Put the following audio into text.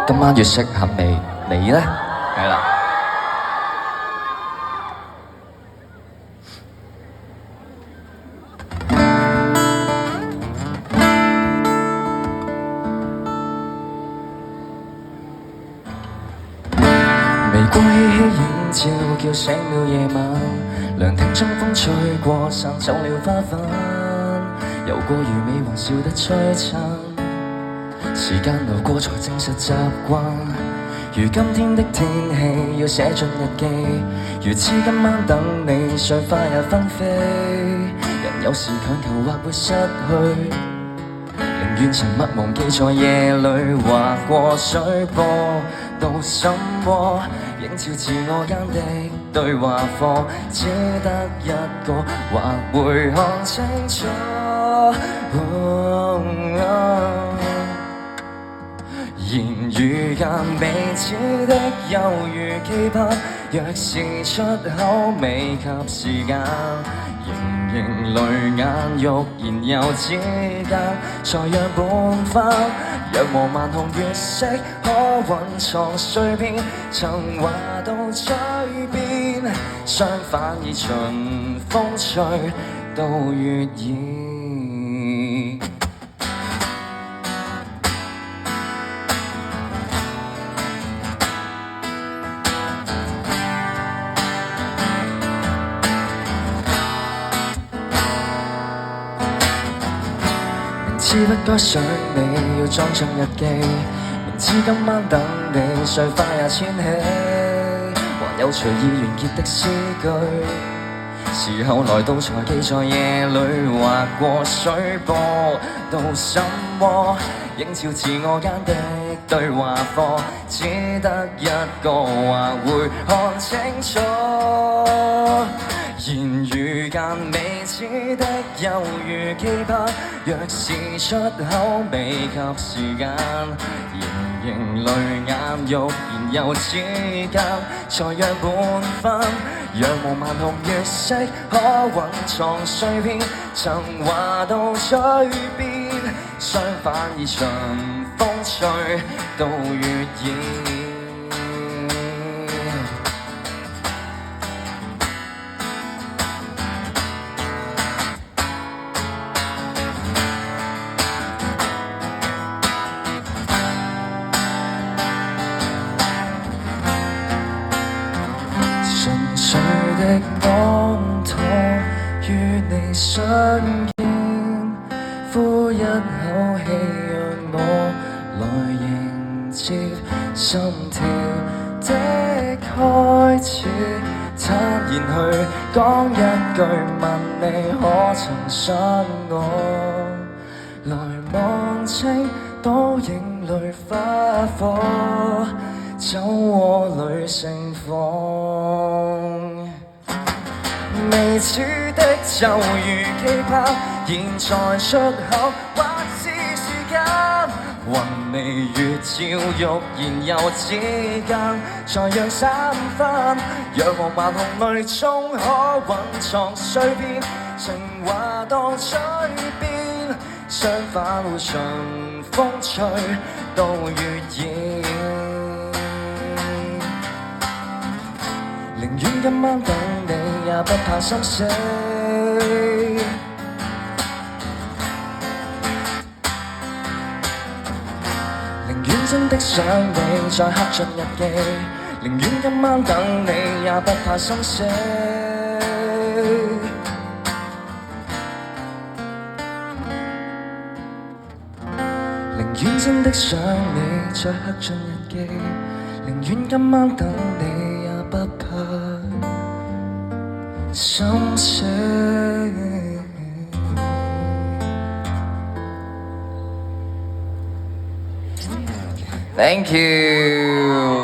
今晚月色很美，你呢？係啦。微光熹熹映照，叫醒了夜晚。涼亭中風吹過，散走了花瓣。遊過魚尾還笑得璀璨。時間流過才證實習慣。如今天的天氣要寫進日記，如知今晚等你，碎花也紛飛。人有時強求或會失去，寧願沉默忘記在夜裏劃過水波。到心窩，映照自我間的對話課，只得一個，或會看清楚。言語間彼此的猶如期盼，若是出口未及時間，盈盈淚眼欲言又止間，才讓半分。若無萬紅月色可蘊藏碎片，曾話到嘴邊，相反已隨風吹到月兒。知不該想你，要裝進日記。明知今晚等你，碎花也千起。還有隨意完結的詩句，時候來到才記在夜裏劃過水波。到心窩，映照自我間的對話課，只得一個，或會看清楚。言語間彼此的猶如期盼，若是出口未及時間，盈盈淚眼欲言又止間，才讓半分。若無萬紅月色可蘊藏碎片，曾話到嘴邊，相反已隨風吹到月兒。純粹的安妥，與你相見，呼一口氣，讓我來迎接心跳的開始。坦然去講一句，問你可曾想我？來望清倒影裏花火，酒窩裏盛放。未知的就如期盼，現在出口或是時間，雲微月照欲言又止間，才讓三分。若無萬紅淚中可蘊藏碎片，情話到嘴邊，相反會隨風吹到月兒。寧願今晚等你，也不怕心死。寧願真的想你，再刻進日記。寧願今晚等你，也不怕心死。寧願真的想你，再刻進日記。寧願今晚等你，也不怕心死。Thank you。